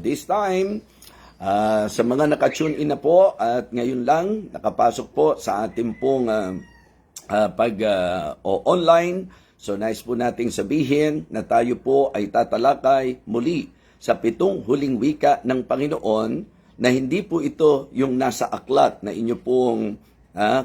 This time, sa mga naka-tune in na po at ngayon lang nakapasok po sa ating pong online. So nice po nating sabihin na tayo po ay tatalakay muli sa 7 huling wika ng Panginoon na hindi po ito yung nasa aklat na inyo pong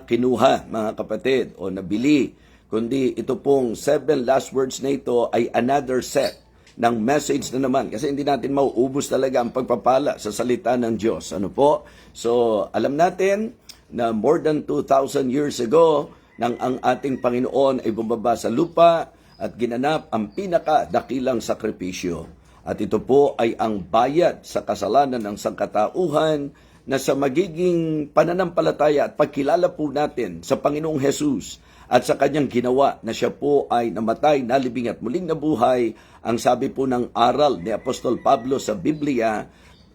kinuha mga kapatid o nabili, kundi ito pong 7 last words na ito ay another set ng message na naman kasi hindi natin mauubos talaga ang pagpapala sa salita ng Diyos. Ano po? So, alam natin na more than 2,000 years ago nang ang ating Panginoon ay bumaba sa lupa at ginanap ang pinakadakilang sakripisyo. At ito po ay ang bayad sa kasalanan ng sangkatauhan na sa magiging pananampalataya at pagkilala po natin sa Panginoong Hesus at sa kanyang ginawa na siya po ay namatay, nalibing at muling nabuhay. Ang sabi po ng aral ni Apostol Pablo sa Biblia,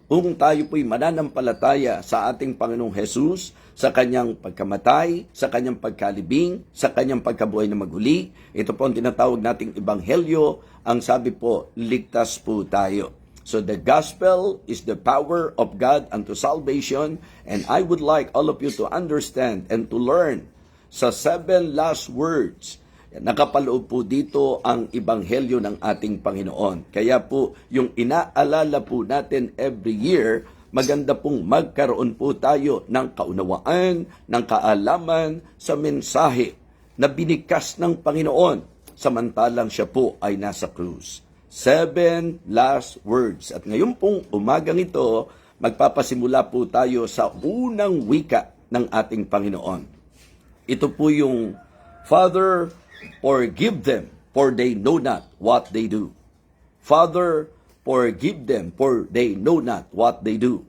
kung tayo po'y mananampalataya sa ating Panginoong Hesus, sa kanyang pagkamatay, sa kanyang pagkalibing, sa kanyang pagkabuhay na maguli, ito po ang tinatawag nating ebanghelyo. Ang sabi po, ligtas po tayo. So the gospel is the power of God unto salvation, and I would like all of you to understand and to learn sa 7 last words. Nakapaloob po dito ang ebanghelyo ng ating Panginoon. Kaya po, yung inaalala po natin every year, maganda pong magkaroon po tayo ng kaunawaan, ng kaalaman sa mensahe na binigkas ng Panginoon samantalang siya po ay nasa krus. 7 last words. At ngayon pong umagang ito, magpapasimula po tayo sa unang wika ng ating Panginoon. Ito po yung, Father, forgive them, for they know not what they do. Father, forgive them, for they know not what they do.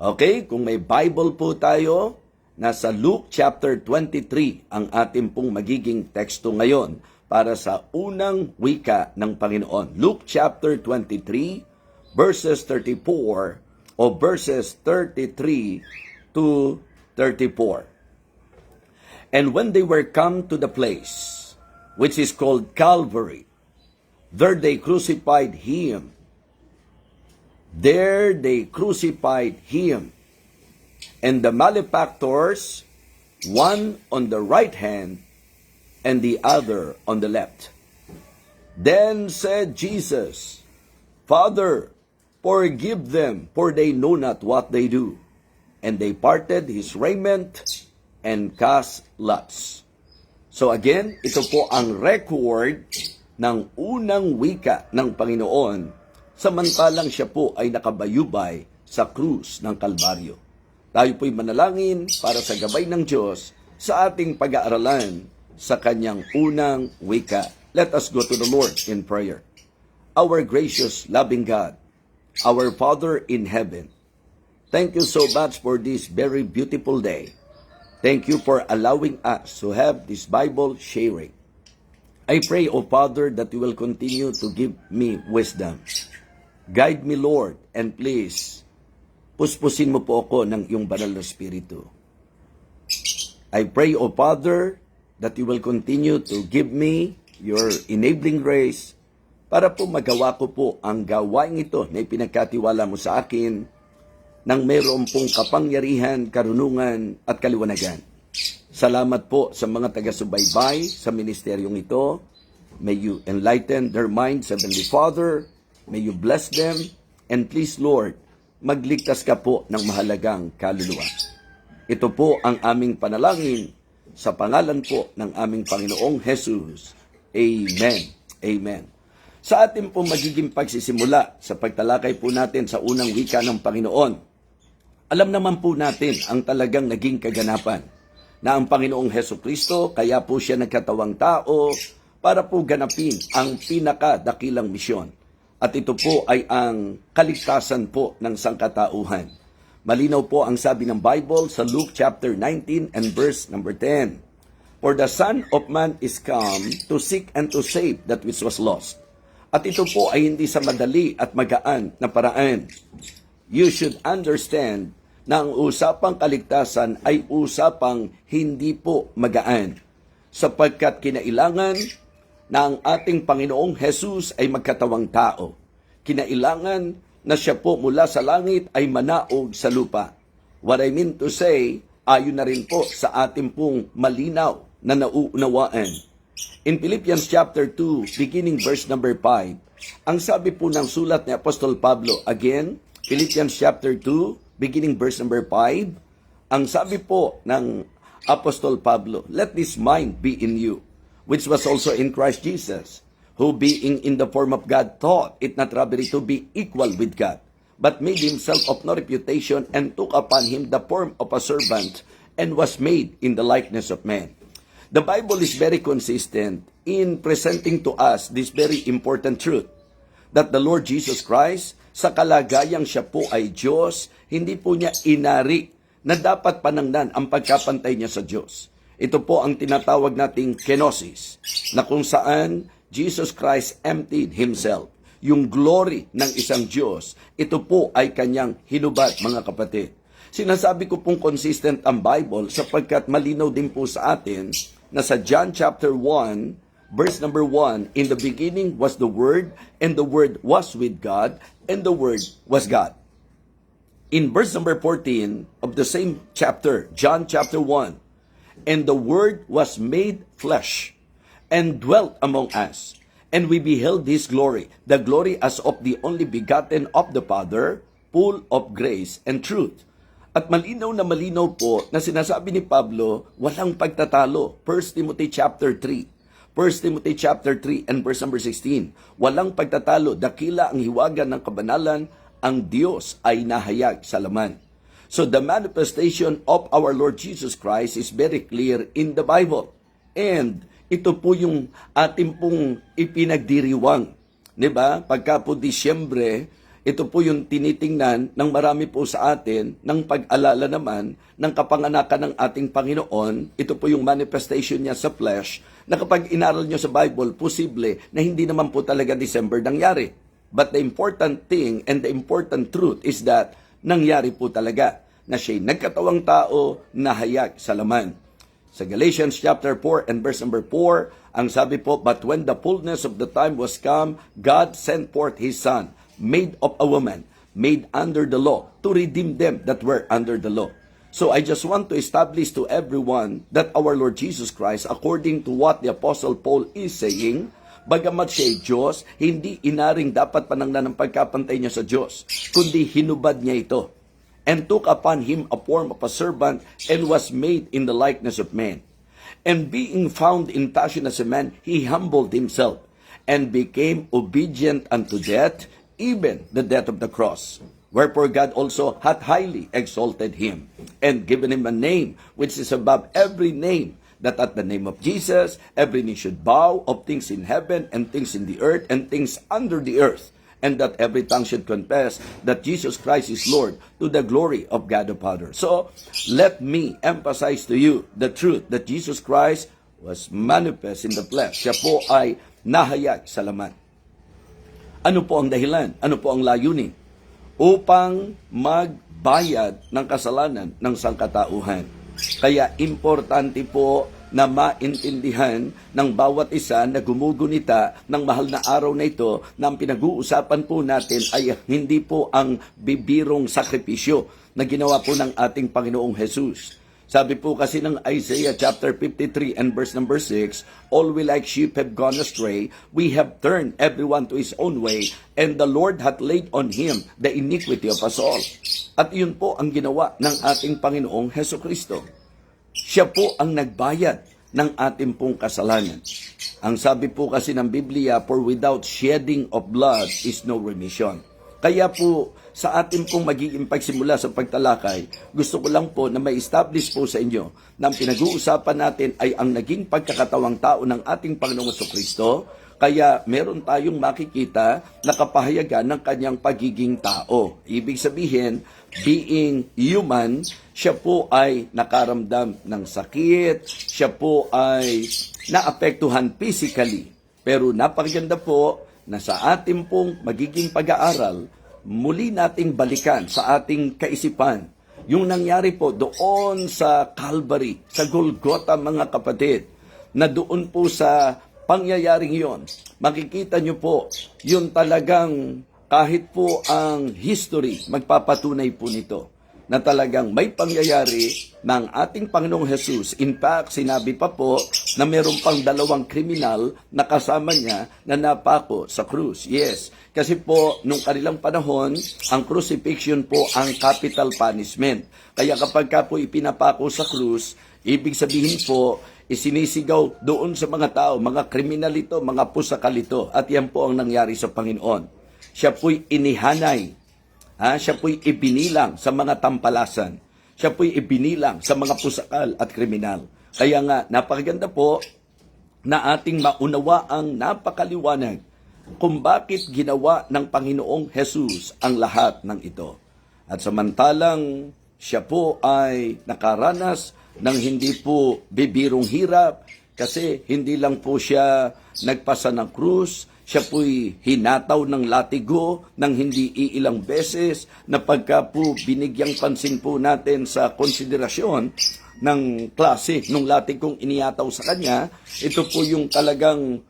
Okay, kung may Bible po tayo, nasa Luke chapter 23 ang ating pong magiging teksto ngayon para sa unang wika ng Panginoon. Luke chapter 23, verses 34 o verses 33 to 34. And when they were come to the place, which is called Calvary, there they crucified him. There they crucified him. And the malefactors, one on the right hand, and the other on the left. Then said Jesus, Father, forgive them, for they know not what they do. And they parted his raiment and cast lots. So again, ito po ang record ng unang wika ng Panginoon samantalang siya po ay nakabayubay sa krus ng Kalbaryo. Tayo po'y manalangin para sa gabay ng Diyos sa ating pag-aaralan sa kanyang unang wika. Let us go to the Lord in prayer. Our gracious, loving God, our Father in heaven, thank you so much for this very beautiful day. Thank you for allowing us to have this Bible sharing. I pray, O Father, that you will continue to give me wisdom. Guide me, Lord, and please, puspusin mo po ako ng iyong banal na Espiritu. I pray, O Father, that you will continue to give me your enabling grace para po magawa ko po ang gawain ito na ipinagkatiwala mo sa akin nang mayroon pong kapangyarihan, karunungan at kaliwanagan. Salamat po sa mga taga-subaybay sa ministeryong ito. May you enlighten their minds, Heavenly Father. May you bless them. And please, Lord, magligtas ka po ng mahalagang kaluluwa. Ito po ang aming panalangin sa pangalan po ng aming Panginoong Jesus. Amen. Amen. Sa ating po magiging pagsisimula sa pagtalakay po natin sa unang wika ng Panginoon, alam naman po natin ang talagang naging kaganapan na ang Panginoong Hesukristo kaya po siya nagkatawang tao para po ganapin ang pinakadakilang misyon. At ito po ay ang kaligtasan po ng sangkatauhan. Malinaw po ang sabi ng Bible sa Luke chapter 19 and verse number 10. For the Son of Man is come to seek and to save that which was lost. At ito po ay hindi sa madali at magaan na paraan. You should understand na ang usapang kaligtasan ay usapang hindi po magaan sapagkat kinailangan na ang ating Panginoong Hesus ay magkatawang tao. Kinailangan na siya po mula sa langit ay manaog sa lupa. What I mean to say, ayon na rin po sa ating pong malinaw na nauunawaan. In Philippians chapter 2, beginning verse number 5, ang sabi po ng sulat ni Apostol Pablo, again, Philippians chapter 2, beginning verse number 5, ang sabi po ng Apostol Pablo, let this mind be in you, which was also in Christ Jesus, who being in the form of God thought it not robbery to be equal with God, but made himself of no reputation and took upon him the form of a servant and was made in the likeness of man. The Bible is very consistent in presenting to us this very important truth, that the Lord Jesus Christ, sa kalagayang siya po ay Diyos, hindi po niya inari na dapat panangnan ang pagkapantay niya sa Diyos. Ito po ang tinatawag nating kenosis, na kung saan Jesus Christ emptied Himself. Yung glory ng isang Diyos, ito po ay kanyang hinubad, mga kapatid. Sinasabi ko pong consistent ang Bible sapagkat malinaw din po sa atin na sa John chapter 1, verse number 1, in the beginning was the Word, and the Word was with God, and the Word was God. In verse number 14 of the same chapter, John chapter 1, and the Word was made flesh, and dwelt among us, and we beheld His glory, the glory as of the only begotten of the Father, full of grace and truth. At malinaw na malinaw po na sinasabi ni Pablo, walang pagtatalo. 1 Timothy chapter 3. 1 Timothy chapter 3 and verse number 16. Walang pagtatalo, dakila ang hiwagan ng kabanalan, ang Diyos ay nahayag sa laman. So the manifestation of our Lord Jesus Christ is very clear in the Bible. And ito po yung ating pong ipinagdiriwang. Diba? Pagka po Disyembre, ito po yung tinitingnan ng marami po sa atin ng pag-alala naman ng kapanganakan ng ating Panginoon. Ito po yung manifestation niya sa flesh na kapag inaral nyo sa Bible, posible na hindi naman po talaga December nangyari. But the important thing and the important truth is that nangyari po talaga na siya'y nagkatawang tao na hayag sa laman. Sa Galatians chapter 4 and verse number 4, ang sabi po, but when the fullness of the time was come, God sent forth His Son, made of a woman, made under the law, to redeem them that were under the law. So I just want to establish to everyone that our Lord Jesus Christ, according to what the Apostle Paul is saying, bagamat siya ay Diyos, hindi inaring dapat panangnan ng pagkapantay niya sa Diyos, kundi hinubad niya ito. And took upon him a form of a servant, and was made in the likeness of man. And being found in fashion as a man, he humbled himself, and became obedient unto death, even the death of the cross. Wherefore God also hath highly exalted him, and given him a name which is above every name, that at the name of Jesus every knee should bow, of things in heaven, and things in the earth, and things under the earth, and that every tongue should confess that Jesus Christ is Lord, to the glory of God the Father. So, let me emphasize to you the truth that Jesus Christ was manifest in the flesh. Siya po ay nahayag sa laman. Ano po ang dahilan? Ano po ang layunin? Upang magbayad ng kasalanan ng sangkatauhan. Kaya importante po na maintindihan ng bawat isa na gumugunita ng mahal na araw na ito na ang pinag-uusapan po natin ay hindi po ang bibirong sakripisyo na ginawa po ng ating Panginoong Jesus. Sabi po kasi ng Isaiah chapter 53 and verse number 6, all we like sheep have gone astray, we have turned everyone to his own way, and the Lord hath laid on him the iniquity of us all. At yun po ang ginawa ng ating Panginoong Hesukristo. Siya po ang nagbayad ng ating pong kasalanan. Ang sabi po kasi ng Biblia, for without shedding of blood is no remission. Kaya po, sa ating pong magiging pagsimula sa pagtalakay, gusto ko lang po na ma-establish po sa inyo na ang pinag-uusapan natin ay ang naging pagkakatawang tao ng ating Panginoong Jesucristo. Kaya meron tayong makikita na kapahayagan ng kanyang pagiging tao. Ibig sabihin, being human, siya po ay nakaramdam ng sakit, siya po ay naapektuhan physically. Pero napakaganda po na sa ating pong magiging pag-aaral, muli nating balikan sa ating kaisipan yung nangyari po doon sa Calvary, sa Golgotha, mga kapatid, na doon po sa pangyayaring yon, makikita nyo po yung talagang kahit po ang history, magpapatunay po nito na talagang may pangyayari ng ating Panginoong Jesus. In fact, sinabi pa po na meron pang 2 kriminal na kasama niya na napako sa krus. Yes, kasi po, nung kanilang panahon, ang crucifixion po ang capital punishment. Kaya kapag ka po ipinapako sa krus, ibig sabihin po, isinisigaw doon sa mga tao, mga kriminal ito, mga pusakal ito. At yan po ang nangyari sa Panginoon. Siya po'y inihanay. Siya po'y ibinilang sa mga tampalasan. Siya po'y ibinilang sa mga pusakal at kriminal. Kaya nga, napakaganda po na ating maunawa ang napakaliwanag kung bakit ginawa ng Panginoong Jesus ang lahat ng ito. At samantalang siya po ay nakaranas ng hindi po bibirong hirap kasi hindi lang po siya nagpasa ng krus, siya po'y hinataw ng latigo ng hindi iilang beses na pagka po binigyang pansin po natin sa konsiderasyon ng klase ng latigong iniyataw sa kanya, ito po yung talagang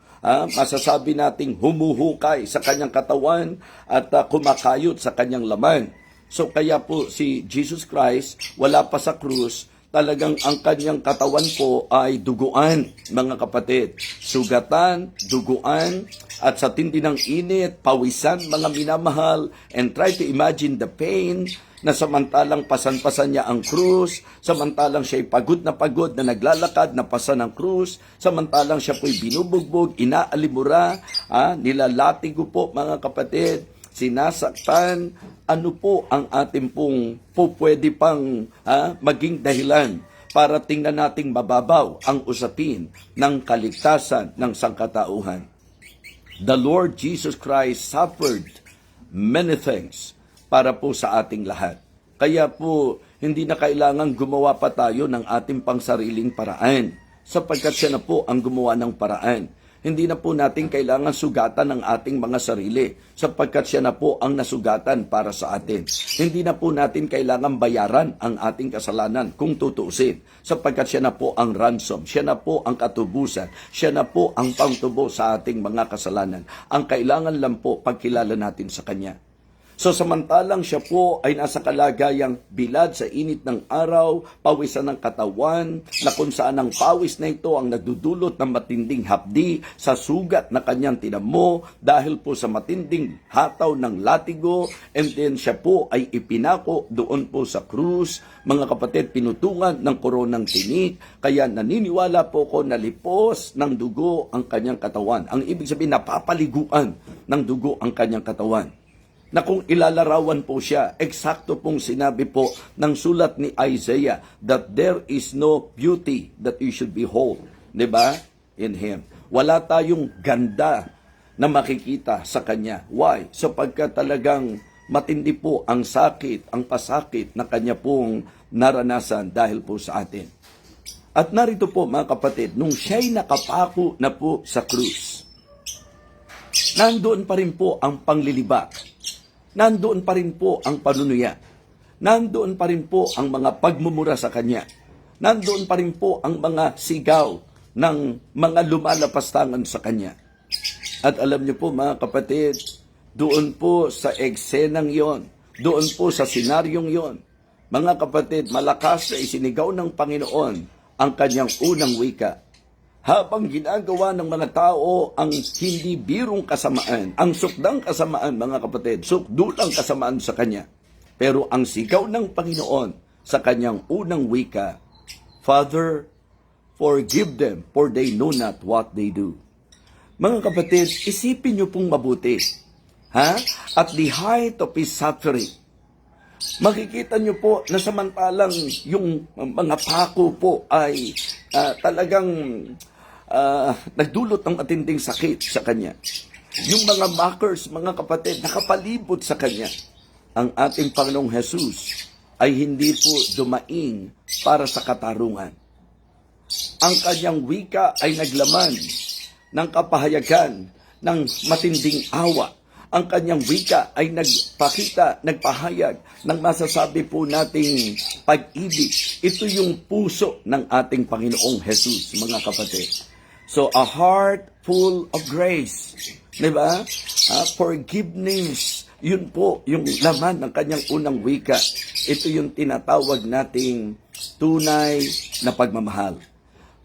masasabi nating humuhukay sa kanyang katawan at kumakayot sa kanyang laman. So kaya po si Jesus Christ, wala pa sa krus, talagang ang kanyang katawan po ay duguan, mga kapatid. Sugatan, duguan, at sa tindi ng init, pawisan, mga minamahal, and try to imagine the pain na samantalang pasan-pasan niya ang krus, samantalang siya'y pagod na naglalakad na pasan ng krus, samantalang siya po'y binubugbog, inaalimura, nilalatigo po, mga kapatid, sinasaktan. Ano po ang ating pong pwede pang maging dahilan para tingnan nating mababaw ang usapin ng kaligtasan ng sangkatauhan. The Lord Jesus Christ suffered many things para po sa ating lahat. Kaya po, hindi na kailangan gumawa pa tayo ng ating pangsariling paraan sapagkat siya na po ang gumawa ng paraan. Hindi na po natin kailangan sugatan ng ating mga sarili sapagkat siya na po ang nasugatan para sa atin. Hindi na po natin kailangan bayaran ang ating kasalanan kung tutuusin sapagkat siya na po ang ransom, siya na po ang katubusan, siya na po ang pangtubo sa ating mga kasalanan. Ang kailangan lang po pagkilala natin sa Kanya. So samantalang siya po ay nasa kalagayang bilad sa init ng araw, pawisan ng katawan, na kung saan ang pawis na ito ang nagdudulot ng matinding hapdi sa sugat na kanyang tinamo dahil po sa matinding hataw ng latigo, and then siya po ay ipinako doon po sa krus, mga kapatid, pinutungan ng koronang tinik, kaya naniniwala po ko na lipos ng dugo ang kanyang katawan. Ang ibig sabihin, napapaliguan ng dugo ang kanyang katawan. Na kung ilalarawan po siya, eksakto pong sinabi po ng sulat ni Isaiah that there is no beauty that you should behold, di ba? In Him. Wala tayong ganda na makikita sa Kanya. Why? Sapagkat talagang matindi po ang sakit, ang pasakit na Kanya pong naranasan dahil po sa atin. At narito po mga kapatid, nung siya'y nakapako na po sa krus, nandoon pa rin po ang panglilibak. Nandoon pa rin po ang panunuya. Nandoon pa rin po ang mga pagmumura sa Kanya. Nandoon pa rin po ang mga sigaw ng mga lumalapastangan sa Kanya. At alam niyo po mga kapatid, doon po sa eksenang yon, doon po sa senaryong yon, mga kapatid, malakas na isinigaw ng Panginoon ang Kanyang unang wika. Habang ginagawa ng mga tao ang hindi birong kasamaan, ang sukdang kasamaan, mga kapatid, sukdulang kasamaan sa Kanya. Pero ang sigaw ng Panginoon sa Kanyang unang wika, Father, forgive them, for they know not what they do. Mga kapatid, isipin niyo pong mabuti. At the height of His suffering, makikita niyo po na samantalang yung mga pako po ay talagang nagdulot ng matinding sakit sa Kanya. Yung mga mockers, mga kapatid, nakapalibot sa Kanya. Ang ating Panginoong Jesus ay hindi po dumaing para sa katarungan. Ang Kanyang wika ay naglaman ng kapahayagan ng matinding awa. Ang Kanyang wika ay nagpahayag ng masasabi po nating pag-ibig. Ito yung puso ng ating Panginoong Jesus, mga kapatid. So, a heart full of grace. Diba? Forgiveness Yun po yung laman ng kanyang unang wika. Ito yung tinatawag nating tunay na pagmamahal.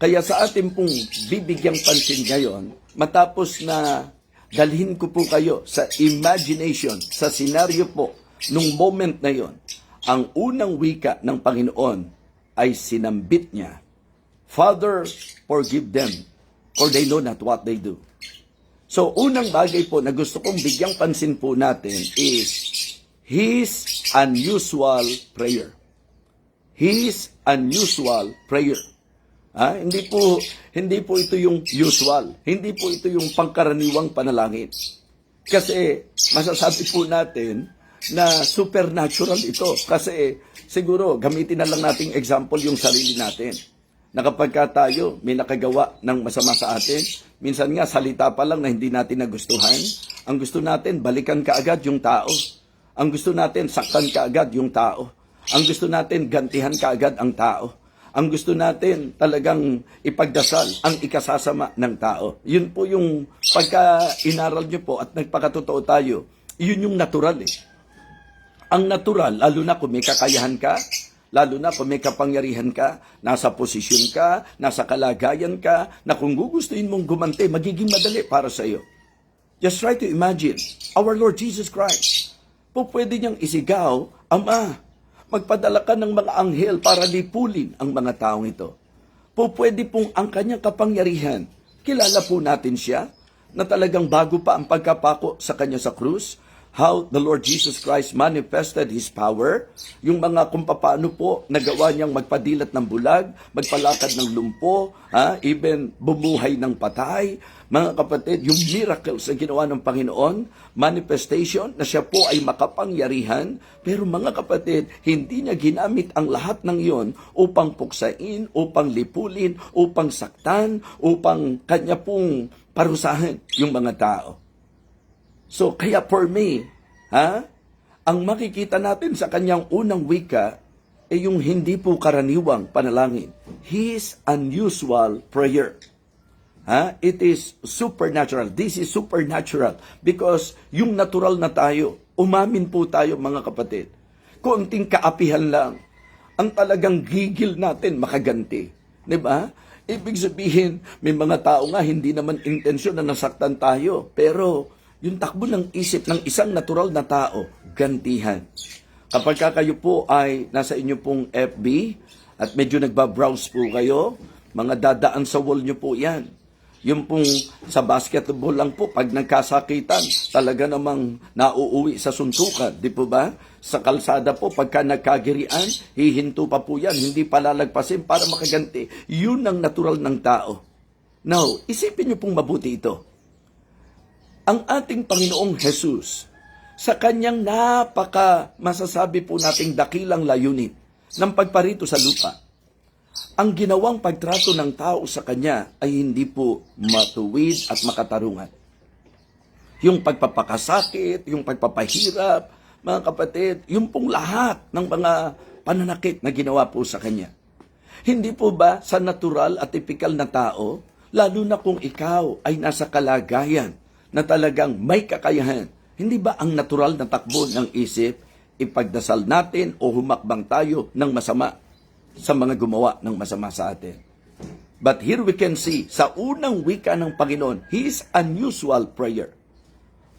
Kaya sa atin pong bibigyang pansin ngayon, matapos na dalhin ko po kayo sa imagination, sa senaryo po, nung moment na yon, ang unang wika ng Panginoon ay sinambit niya, Father, forgive them, for they know not what they do. So, unang bagay po na gusto kong bigyang pansin po natin is His unusual prayer. His unusual prayer. Hindi po ito yung usual. Hindi po ito yung pangkaraniwang panalangin. Kasi masasabi po natin na supernatural ito. Kasi siguro gamitin na lang nating example yung sarili natin. Na kapag tayo may nakagawa ng masama sa atin, minsan nga salita pa lang na hindi natin nagustuhan, ang gusto natin balikan kaagad yung tao. Ang gusto natin saktan kaagad yung tao. Ang gusto natin gantihan kaagad ang tao. Ang gusto natin talagang ipagdasal ang ikasasama ng tao. Yun po yung pagka-inaral nyo po at nagpakatotoo tayo, yun yung natural eh. Ang natural, lalo na kung may kakayahan ka, lalo na kung may kapangyarihan ka, nasa posisyon ka, nasa kalagayan ka, na kung gugustuhin mong gumante, magiging madali para sa iyo. Just try to imagine, our Lord Jesus Christ, po pwede niyang isigaw, Ama, magpadala ka ng mga anghel para lipulin ang mga taong ito. Po pwede pong ang kanyang kapangyarihan, kilala po natin siya, na talagang bago pa ang pagkapako sa kanya sa krus, how the Lord Jesus Christ manifested His power, yung mga kung paano po nagawa niyang magpadilat ng bulag, magpalakad ng lumpo, even bumuhay ng patay. Mga kapatid, yung miracles na ginawa ng Panginoon, manifestation na siya po ay makapangyarihan, pero mga kapatid, hindi niya ginamit ang lahat ng iyon upang puksain, upang lipulin, upang saktan, upang kanya pong parusahan yung mga tao. So, kaya for me, ang makikita natin sa kanyang unang wika ay yung hindi po karaniwang panalangin. His unusual prayer. It is supernatural. This is supernatural because yung natural na tayo, umamin po tayo mga kapatid, konting kaapihan lang, ang talagang gigil natin makaganti. Diba? Ibig sabihin, may mga tao nga hindi naman intensyon na nasaktan tayo, pero yung takbo ng isip ng isang natural na tao, gantihan. Kapag kayo po ay nasa inyo pong FB at medyo nagbabrowse po kayo, mga dadaan sa wall nyo po yan. Yung pong sa basketball lang po, pag nagkasakitan, talaga namang nauuwi sa suntukan. Di po ba? Sa kalsada po, pagka nagkagirian, hihinto pa po yan, hindi palalagpasin para makaganti. Yun ang natural ng tao. Now, isipin nyo pong mabuti ito. Ang ating Panginoong Jesus, sa kanyang masasabi po nating dakilang layunin ng pagparito sa lupa, ang ginawang pagtrato ng tao sa kanya ay hindi po matuwid at makatarungan. Yung pagpapakasakit, yung pagpapahirap, mga kapatid, yung pong lahat ng mga pananakit na ginawa po sa kanya. Hindi po ba sa natural at typical na tao, lalo na kung ikaw ay nasa kalagayan na talagang may kakayahan, hindi ba ang natural na takbo ng isip, ipagdasal natin o humakbang tayo ng masama sa mga gumawa ng masama sa atin? But here we can see, sa unang wika ng Panginoon, His unusual prayer.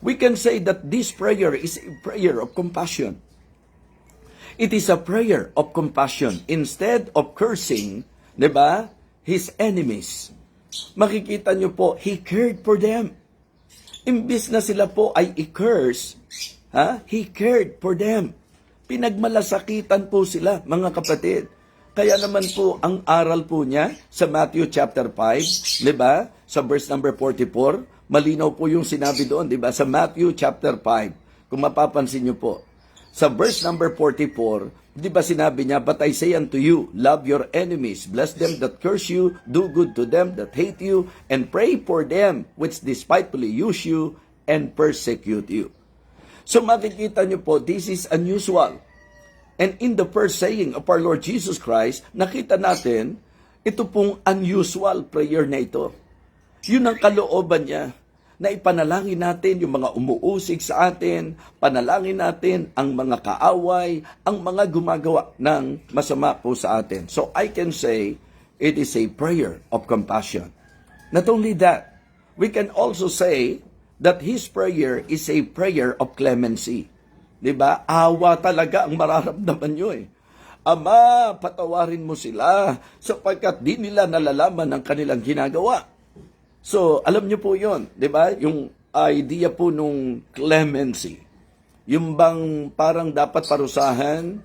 We can say that this prayer is a prayer of compassion. It is a prayer of compassion. Instead of cursing, di ba, His enemies, makikita nyo po, He cared for them. Imbis na sila po ay i-curse, He cared for them. Pinagmalasakitan po sila, mga kapatid. Kaya naman po, ang aral po niya sa Matthew chapter 5, di ba? Sa verse number 44, malinaw po yung sinabi doon, di ba? Sa Matthew chapter 5, kung mapapansin niyo po. Sa verse number 44, di ba sinabi niya, But I say unto you, love your enemies, bless them that curse you, do good to them that hate you, and pray for them which despitefully use you and persecute you. So makikita niyo po, this is unusual. And in the first saying of our Lord Jesus Christ, nakita natin, ito pong unusual prayer na ito. Yun ang kalooban niya. na ipanalangin natin yung mga umuusig sa atin, panalangin natin ang mga kaaway, ang mga gumagawa ng masama po sa atin. So I can say, it is a prayer of compassion. Not only that, we can also say that his prayer is a prayer of clemency. Diba? Awa talaga ang mararamdaman nyo eh. Ama, patawarin mo sila sapagkat di nila nalalaman ang kanilang ginagawa. So, alam niyo po yon, di ba? Yung idea po nung clemency. Yung bang parang dapat parusahan,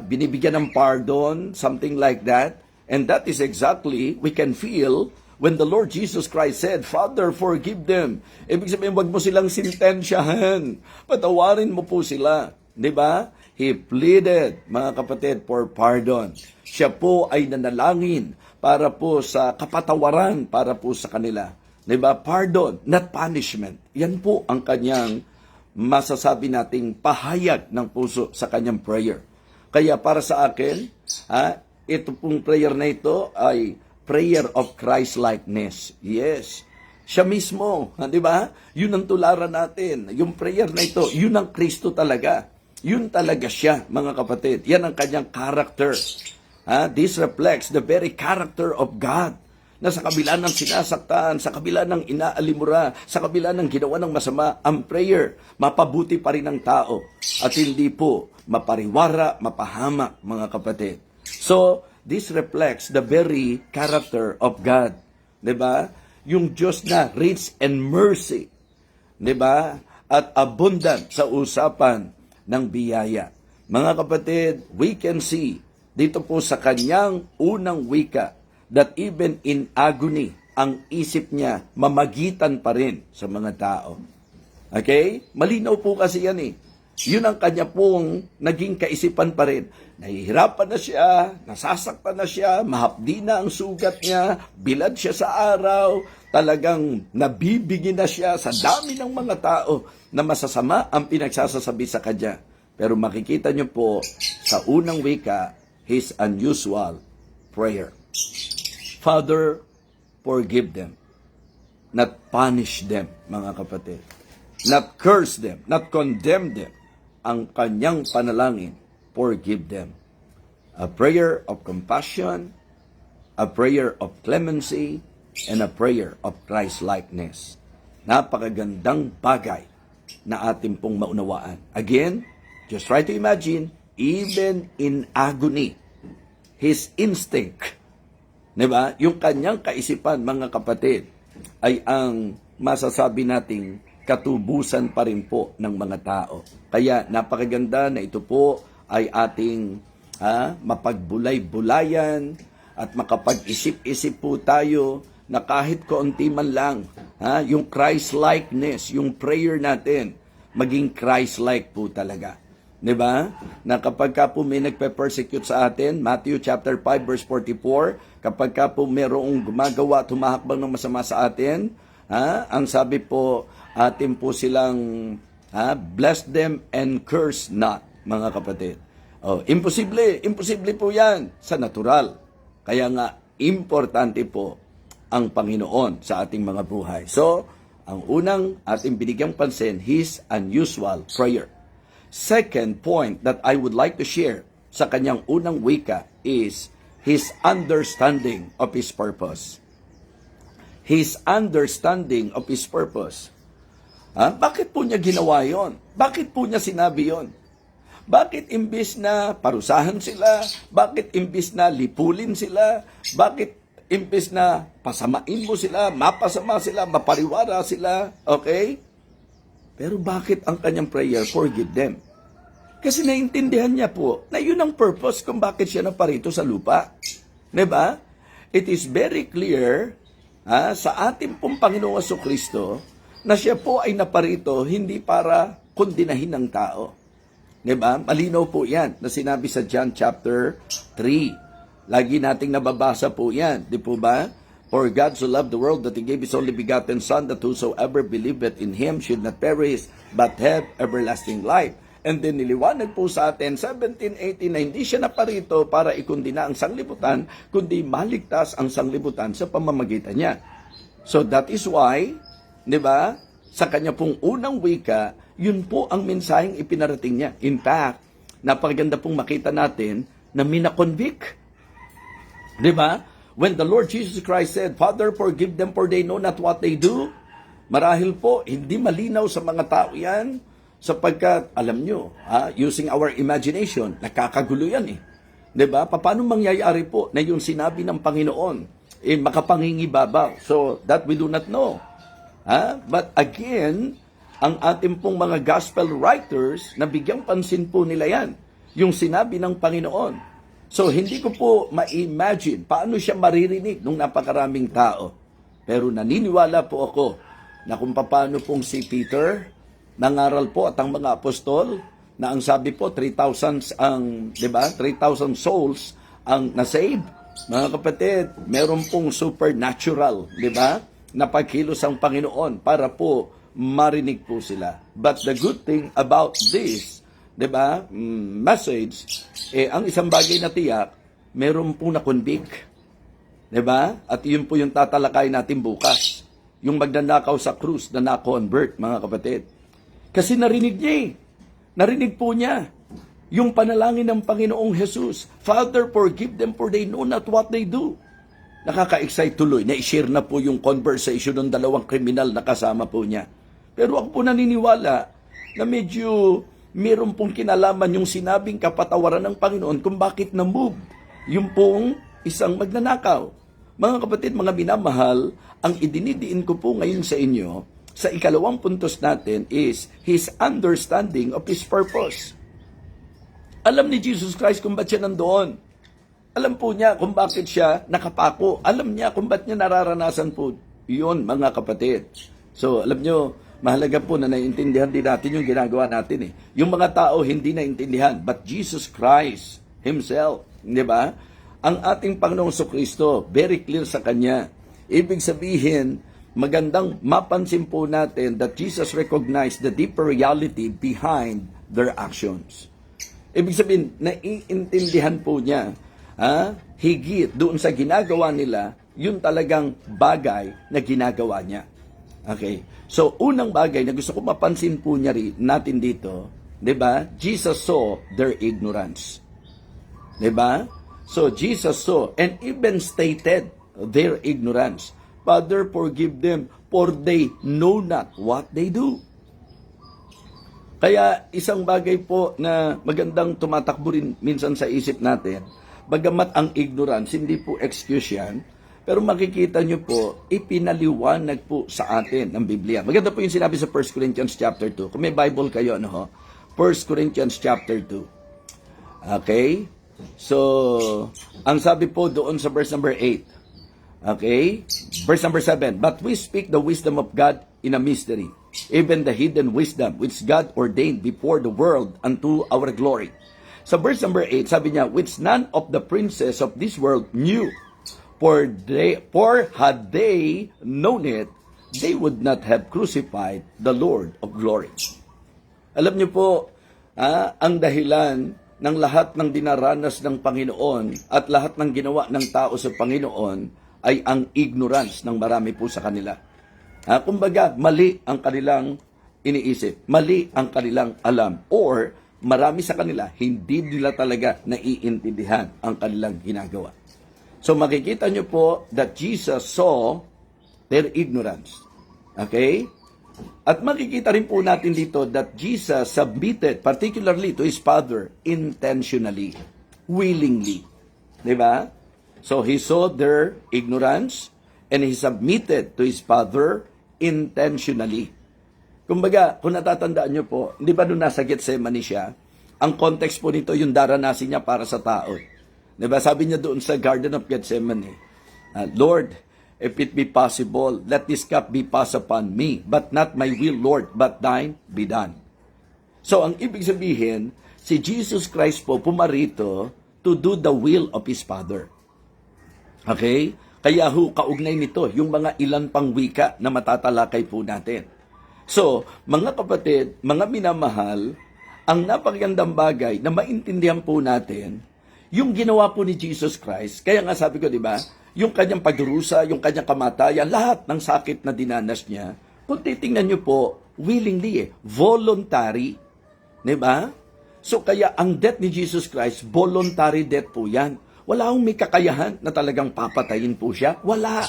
binibigyan ng pardon, something like that. And that is exactly, we can feel when the Lord Jesus Christ said, Father, forgive them. Ibig sabihin, wag mo silang sintensyahan. Patawarin mo po sila. Di ba? He pleaded, mga kapatid, for pardon. Siya po ay nanalangin para po sa kapatawaran, para po sa kanila. Diba? Pardon, not punishment. Yan po ang kanyang masasabi nating pahayag ng puso sa kanyang prayer. Kaya para sa akin, ito pong prayer na ito ay prayer of Christ-likeness. Yes. Siya mismo, di ba? Yun ang tularan natin. Yung prayer na ito, yun ang Kristo talaga. Yun talaga siya, mga kapatid. Yan ang kanyang character. This reflects the very character of God na sa kabila ng sinasaktan, sa kabila ng inaalimura, sa kabila ng ginawa ng masama, ang prayer, mapabuti pa rin ang tao at hindi po mapariwara, mapahamak, mga kapatid. So, this reflects the very character of God. Diba? Yung Diyos na rich and mercy. Diba? At abundant sa usapan ng biyaya. Mga kapatid, we can see dito po sa kanyang unang wika that even in agony, ang isip niya mamagitan pa rin sa mga tao. Okay? Malinaw po kasi yan eh. Yun ang kanya pong naging kaisipan pa rin. Nahihirapan na siya, nasasaktan na siya, mahapdi na ang sugat niya, bilad siya sa araw, talagang nabibigin na siya sa dami ng mga tao na masasama ang pinagsasasabi sa kanya. Pero makikita niyo po sa unang wika, his unusual prayer. Father, forgive them. Not punish them, mga kapatid. Not curse them, not condemn them. Ang kanyang panalangin, forgive them. A prayer of compassion, a prayer of clemency, and a prayer of Christ-likeness. Napakagandang bagay na ating pong maunawaan. Again, just try to imagine, even in agony, his instinct, diba? Yung kanyang kaisipan, mga kapatid, ay ang masasabi nating katubusan pa rin po ng mga tao. Kaya napakaganda na ito po ay ating mapagbulay-bulayan at makapag-isip-isip po tayo na kahit kaunti man lang, yung Christ-likeness, yung prayer natin, maging Christ-like po talaga. Diba? Na kapag ka po may nagpe-persecute sa atin, Matthew chapter 5 verse 44, kapag ka po mayroong gumagawa, tumahakbang ng masama sa atin, ang sabi po, atin po silang bless them and curse not, mga kapatid. Imposible po yan sa natural. Kaya nga, importante po ang Panginoon sa ating mga buhay. So, ang unang ating binigyang pansin, his unusual prayer. Second point that I would like to share sa kanyang unang wika is his understanding of his purpose. His understanding of his purpose. Bakit po niya ginawa yon? Bakit po niya sinabi yon? Bakit imbis na parusahan sila? Bakit imbis na lipulin sila? Bakit imbis na pasamain mo sila, mapasama sila, mapariwara sila? Okay? Pero bakit ang kanyang prayer, forgive them? Kasi naintindihan niya po na yun ang purpose kung bakit siya naparito sa lupa. Diba? It is very clear sa ating pong Panginoong Jesucristo na siya po ay naparito hindi para kondinahin ng tao. Diba? Malinaw po yan na sinabi sa John chapter 3. Lagi nating nababasa po yan. Di po ba? For God so loved the world that He gave His only begotten Son, that whosoever believeth in Him should not perish, but have everlasting life. And then niliwanag po sa atin, 17:18, na hindi siya naparito para ikundina ang sanglibutan, kundi maligtas ang sanglibutan sa pamamagitan niya. So that is why, di ba, sa kanya pong unang wika, yun po ang mensaheng ipinarating niya. In fact, napakaganda pong makita natin na minakonvict. Di ba? When the Lord Jesus Christ said, Father, forgive them for they know not what they do. Marahil po, hindi malinaw sa mga tao yan sapagkat, alam nyo, using our imagination, nakakagulo yan eh. Diba? Paano mangyayari po na yung sinabi ng Panginoon makapangingibabaw? So, that we do not know. But again, ang ating pong mga gospel writers, nabigyang pansin po nila yan. Yung sinabi ng Panginoon. So, hindi ko po ma-imagine paano siya maririnig ng napakaraming tao. Pero naniniwala po ako na kung paano pong si Peter, nangaral po at ang mga apostol, na ang sabi po, 3,000 ang, di ba? 3,000 souls ang nasave. Mga kapatid, meron pong supernatural, di ba? Na pagkilos ang Panginoon para po marinig po sila. But the good thing about this, di ba, message, ang isang bagay na tiyak, meron po na-convict. Di ba? At yun po yung tatalakay natin bukas. Yung magnanakaw sa krus na na-convert, mga kapatid. Kasi narinig niya eh. Narinig po niya yung panalangin ng Panginoong Jesus. Father, forgive them for they know not what they do. Nakaka-excite tuloy. Na-share na po yung conversation ng dalawang kriminal na kasama po niya. Pero ako po naniniwala na medyo meron pong kinalaman yung sinabing kapatawaran ng Panginoon kung bakit na-move yung pong isang magnanakaw. Mga kapatid, mga minamahal, ang idinidiin ko po ngayon sa inyo, sa ikalawang puntos natin is His understanding of His purpose. Alam ni Jesus Christ kung ba't siya nandoon. Alam po niya kung bakit siya nakapako. Alam niya kung ba't niya nararanasan po yun, mga kapatid. So, alam nyo, mahalaga po na naiintindihan din natin yung ginagawa natin eh. Yung mga tao hindi naiintindihan, but Jesus Christ Himself, di ba? Ang ating Panginoong Kristo, very clear sa Kanya. Ibig sabihin, magandang mapansin po natin that Jesus recognized the deeper reality behind their actions. Ibig sabihin, naiintindihan po niya, higit doon sa ginagawa nila, yun talagang bagay na ginagawa niya. Okay? So, unang bagay na gusto ko mapansin po niya natin dito, di ba? Jesus saw their ignorance. Di ba? So, Jesus saw and even stated their ignorance. Father, forgive them, for they know not what they do. Kaya isang bagay po na magandang tumatakbo rin minsan sa isip natin, bagamat ang ignorance, hindi po excuse yan, pero makikita nyo po, ipinaliwanag po sa atin ng Biblia. Maganda po yung sinabi sa 1 Corinthians chapter 2. Kung may Bible kayo, 1 Corinthians chapter 2. Okay? So, ang sabi po doon sa verse number 8, okay? Verse number 7, but we speak the wisdom of God in a mystery, even the hidden wisdom which God ordained before the world unto our glory. Sa verse number 8, sabi niya, which none of the princes of this world knew, for had they known it, they would not have crucified the Lord of glory. Alam niyo po, ang dahilan ng lahat ng dinaranas ng Panginoon at lahat ng ginawa ng tao sa Panginoon ay ang ignorance ng marami po sa kanila. Kumbaga, mali ang kanilang iniisip, mali ang kanilang alam, or marami sa kanila, hindi nila talaga naiintindihan ang kanilang ginagawa. So makikita nyo po that Jesus saw their ignorance. Okay? At makikita rin po natin dito that Jesus submitted particularly to His Father intentionally, willingly. Diba? So He saw their ignorance and He submitted to His Father intentionally. Kumbaga, kung natatandaan nyo po, hindi ba nung nasa Gethsemane siya, ang context po nito yung daranasin niya para sa tao. Diba? Sabi niya doon sa Garden of Gethsemane, Lord, if it be possible, let this cup be passed upon me, but not my will, Lord, but thine be done. So, ang ibig sabihin, si Jesus Christ po pumarito to do the will of His Father. Okay? Kaya kaugnay nito, yung mga ilan pang wika na matatalakay po natin. So, mga kapatid, mga minamahal, ang napakagandang bagay na maintindihan po natin, yung ginawa po ni Jesus Christ, kaya nga sabi ko, di ba, yung kanyang pagdurusa, yung kanyang kamatayan, lahat ng sakit na dinanas niya, Kung titingnan nyo po, willingly voluntary. Diba? So kaya ang death ni Jesus Christ, voluntary death po yan. Wala akong may kakayahan na talagang papatayin po siya. Wala.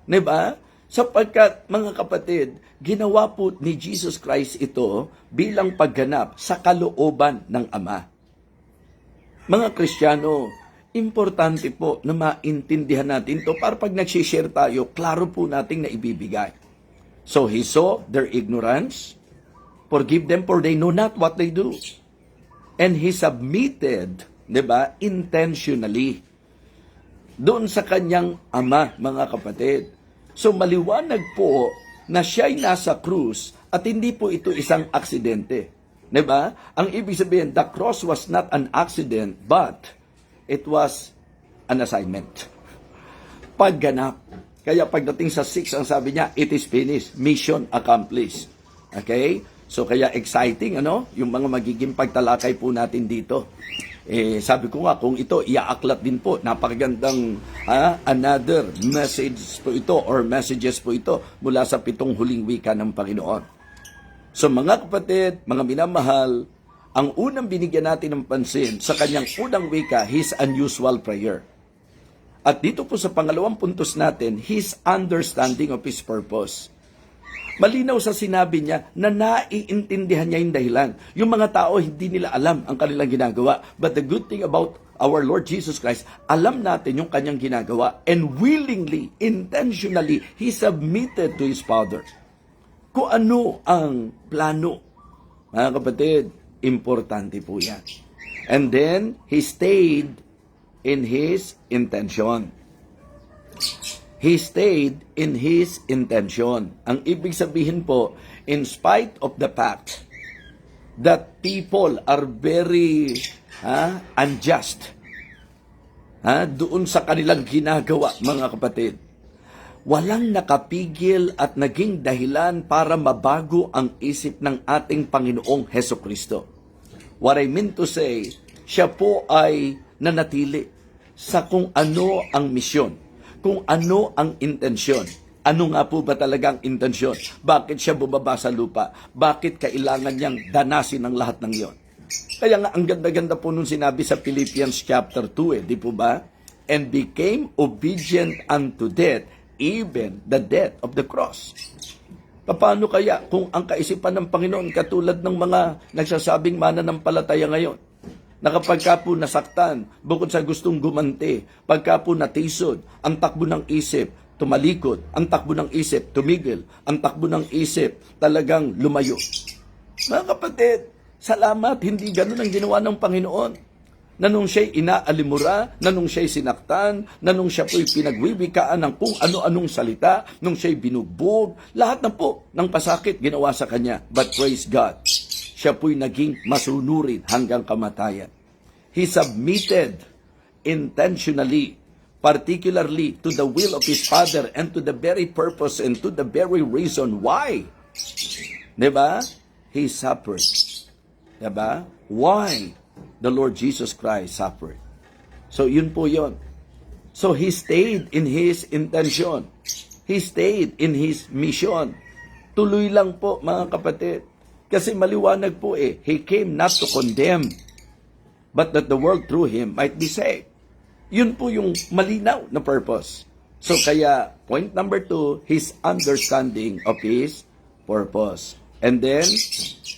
Diba? Sapagkat, mga kapatid, ginawa po ni Jesus Christ ito bilang pagganap sa kalooban ng Ama. Mga Kristiyano, importante po na maintindihan natin ito para pag nag-share tayo, klaro po nating na ibibigay. So he saw their ignorance, forgive them for they know not what they do. And he submitted, diba, intentionally doon sa kanyang Ama, mga kapatid. So maliwanag po na siya'y nasa krus at hindi po ito isang aksidente. Diba? Ang ibig sabihin, the cross was not an accident, but it was an assignment. Pagganap. Kaya pagdating sa 6, ang sabi niya, it is finished. Mission accomplished. Okay? So kaya exciting, ano? Yung mga magiging pagtalakay po natin dito. Sabi ko nga, kung ito, iaaklat din po. Napakagandang another message po ito or messages po ito mula sa 7 huling wika ng Panginoon. So mga kapatid, mga minamahal, ang unang binigyan natin ng pansin sa kanyang unang wika, his unusual prayer. At dito po sa pangalawang puntos natin, his understanding of his purpose. Malinaw sa sinabi niya na naiintindihan niya yung dahilan. Yung mga tao, hindi nila alam ang kanilang ginagawa. But the good thing about our Lord Jesus Christ, alam natin yung kanyang ginagawa. And willingly, intentionally, he submitted to his Father. Kung ano ang plano. Mga kapatid, importante po yan. And then, he stayed in his intention. He stayed in his intention. Ang ibig sabihin po, in spite of the fact that people are very unjust doon sa kanilang ginagawa, mga kapatid, walang nakapigil at naging dahilan para mabago ang isip ng ating Panginoong Hesukristo. What I mean to say, siya po ay nanatili sa kung ano ang misyon, kung ano ang intensyon. Ano nga po ba talagang intensyon? Bakit siya bumaba sa lupa? Bakit kailangan niyang danasin ang lahat ng iyon? Kaya nga, ang ganda-ganda po nung sinabi sa Philippians chapter 2, di po ba? And became obedient unto death, even the death of the cross. Paano kaya kung ang kaisipan ng Panginoon katulad ng mga nagsasabing mananampalataya ngayon? Na kapag ka po nasaktan, bukod sa gustong gumanti, pagka po natisod, ang takbo ng isip, tumalikod, ang takbo ng isip, tumigil, ang takbo ng isip, talagang lumayo. Mga kapatid, salamat, hindi ganun ang ginawa ng Panginoon. Na nung siya'y inaalimura, na nung siya'y sinaktan, na nung siya po'y pinagwiwikaan ng kung ano-anong salita, nung siya'y binugbog, lahat na po ng pasakit ginawa sa kanya. But praise God, siya po'y naging masunurin hanggang kamatayan. He submitted intentionally, particularly to the will of his Father and to the very purpose and to the very reason why. Diba? He suffered. Diba? Why the Lord Jesus Christ suffered. So yun po yun. So he stayed in his intention. He stayed in his mission. Tuloy lang po, mga kapatid. Kasi maliwanag po he came not to condemn, but that the world through him might be saved. Yun po yung malinaw na purpose. So kaya, point number 2, his understanding of his purpose. And then,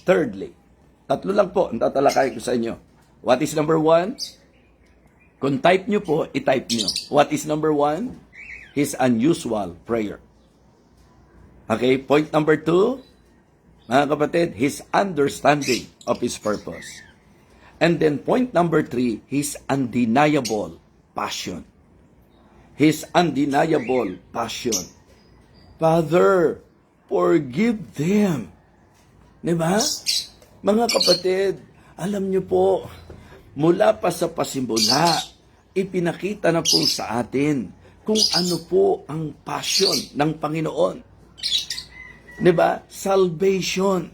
thirdly, tatlo lang po ang tatalakay ko sa inyo. What is number 1? Kung type nyo po, i-type nyo. What is number 1? His unusual prayer. Okay, point number 2, mga kapatid, his understanding of his purpose. And then point number 3, his undeniable passion. His undeniable passion. Father, forgive them. Diba? Mga kapatid, alam niyo po, mula pa sa pasimula, ipinakita na po sa atin kung ano po ang passion ng Panginoon. Diba? Salvation.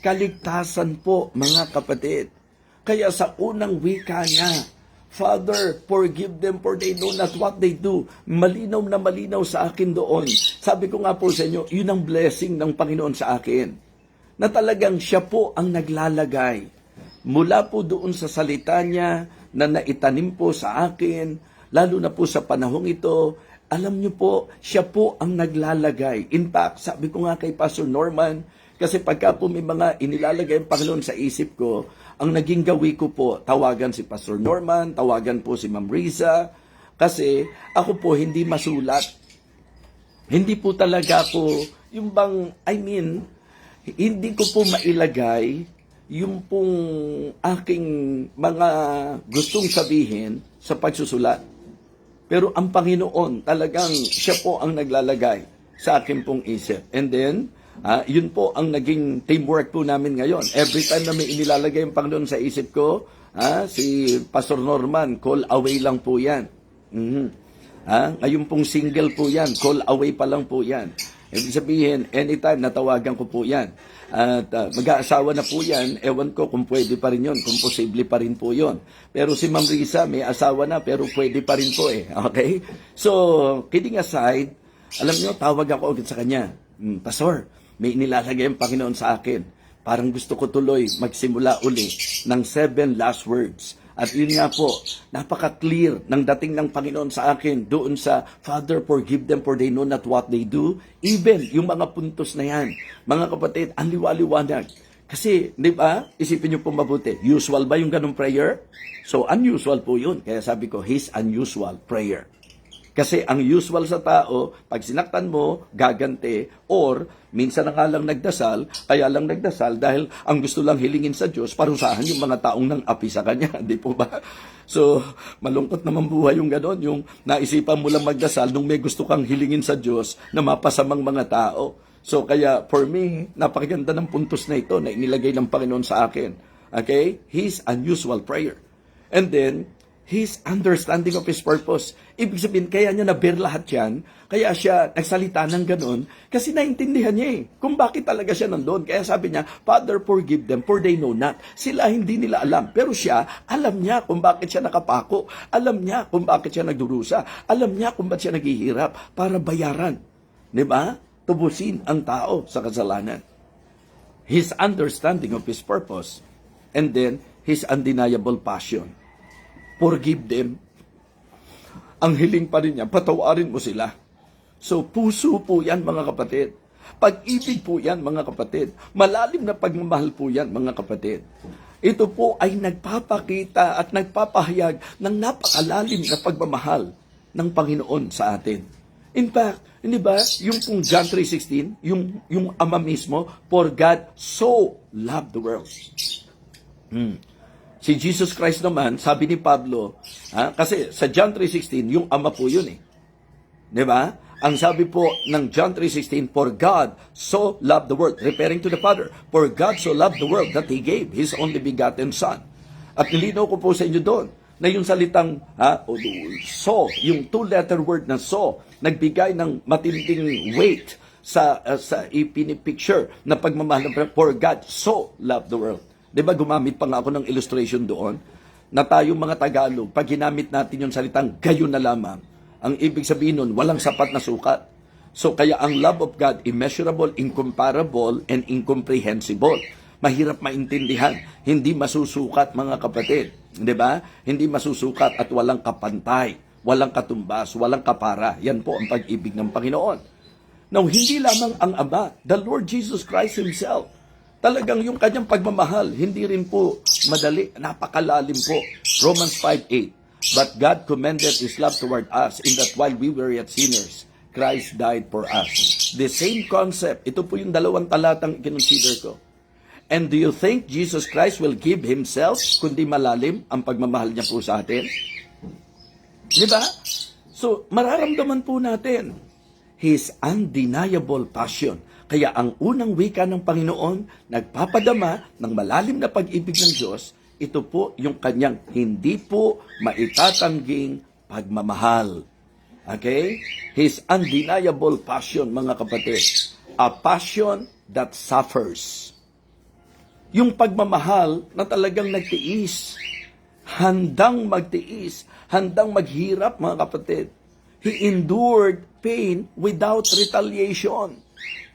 Kaligtasan po, mga kapatid. Kaya sa unang wika niya, Father, forgive them for they know not what they do. Malinaw na malinaw sa akin doon. Sabi ko nga po sa inyo, yun ang blessing ng Panginoon sa akin. Na talagang siya po ang naglalagay. Mula po doon sa salita niya na naitanim po sa akin, lalo na po sa panahong ito, alam niyo po, siya po ang naglalagay. In fact, sabi ko nga kay Pastor Norman, kasi pagka po may mga inilalagay ang Panginoon sa isip ko, ang naging gawi ko po, tawagan si Pastor Norman, tawagan po si Ma'am Riza, kasi ako po hindi masulat. Hindi po talaga po, yung bang, hindi ko po mailagay yung pong aking mga gustong sabihin sa pagsusulat. Pero ang Panginoon, talagang siya po ang naglalagay sa akin pong isip. And then, yun po ang naging teamwork po namin ngayon. Every time na may inilalagay ang Panginoon sa isip ko, si Pastor Norman, call away lang po yan. Ngayon pong single po yan, call away pa lang po yan. Ibig sabihin, anytime natawagan ko po yan. At mag-aasawa na po yan, ewan ko kung pwede pa rin yun, kung posible pa rin po yun. Pero si Ma'am Risa, may asawa na, pero pwede pa rin po eh. Okay? So, kidding aside, alam nyo, tawag ako agad sa kanya. Pastor, may inilalagay ang Panginoon sa akin. Parang gusto ko tuloy magsimula uli ng 7 last words. At yun nga po, napaka-clear ng dating ng Panginoon sa akin doon sa Father, forgive them for they know not what they do. Even yung mga puntos na yan, mga kapatid, ang liwaliwanag. Kasi, di ba, isipin niyo po mabuti, usual ba yung ganong prayer? So, unusual po yun. Kaya sabi ko, His unusual prayer. Kasi ang usual sa tao, pag sinaktan mo, gaganti, or minsan na nga lang nagdasal, kaya lang nagdasal dahil ang gusto lang hilingin sa Diyos, parusahan yung mga taong nang api sa Kanya, di po ba? So, malungkot naman buhay yung gano'n, yung naisipan mo lang magdasal nung may gusto kang hilingin sa Diyos na mapasamang mga tao. So, kaya for me, napakaganda ng puntos na ito na inilagay ng Panginoon sa akin. Okay? His unusual prayer. And then, His understanding of His purpose. Ibig sabihin, kaya niya na-bear lahat yan, kaya siya nagsalita ng ganun, kasi naintindihan niya eh, kung bakit talaga siya nandun. Kaya sabi niya, Father, forgive them, for they know not. Sila hindi nila alam, pero siya, alam niya kung bakit siya nakapako, alam niya kung bakit siya nagdurusa, alam niya kung bakit siya naghihirap para bayaran. Di ba? Tubusin ang tao sa kasalanan. His understanding of His purpose, and then, His undeniable passion. Forgive them. Ang hiling pa rin niya, patawarin mo sila. So, puso po yan, mga kapatid. Pag-ibig po yan, mga kapatid. Malalim na pagmamahal po yan, mga kapatid. Ito po ay nagpapakita at nagpapahayag ng napakalalim na pagmamahal ng Panginoon sa atin. In fact, hindi ba, yung pong John 3:16, yung Ama mismo, for God so loved the world. Si Jesus Christ naman, sabi ni Pablo, kasi sa John 3:16, yung Ama po yun eh. Di ba? Ang sabi po ng John 3:16, for God so loved the world, referring to the Father, for God so loved the world that He gave His only begotten Son. At nilinaw ko po sa inyo doon, na yung salitang so, yung 2-letter word na so, nagbigay ng matinding weight sa ipinipicture na pagmamahal ng for God so loved the world. Di ba gumamit pa nga ako ng illustration doon na tayong mga Tagalog, pag ginamit natin yung salitang gayon na lamang, ang ibig sabihin nun, walang sapat na sukat. So kaya ang love of God, immeasurable, incomparable, and incomprehensible. Mahirap maintindihan, hindi masusukat mga kapatid. Di ba? Hindi masusukat at walang kapantay, walang katumbas, walang kapara. Yan po ang pag-ibig ng Panginoon. Now, hindi lamang ang Ama, the Lord Jesus Christ Himself. Talagang yung kanyang pagmamahal, hindi rin po madali, napakalalim po. Romans 5:8. But God commended His love toward us in that while we were yet sinners, Christ died for us. The same concept, ito po yung 2 talatang kinonsider ko. And do you think Jesus Christ will give Himself kundi malalim ang pagmamahal niya po sa atin? Di ba? So, mararamdaman po natin His undeniable passion. Kaya ang unang wika ng Panginoon, nagpapadama ng malalim na pag-ibig ng Diyos, ito po yung kanyang hindi po maitatangging pagmamahal. Okay? His undeniable passion, mga kapatid. A passion that suffers. Yung pagmamahal na talagang nagtiis. handang magtiis, handang maghirap, mga kapatid. He endured pain without retaliation.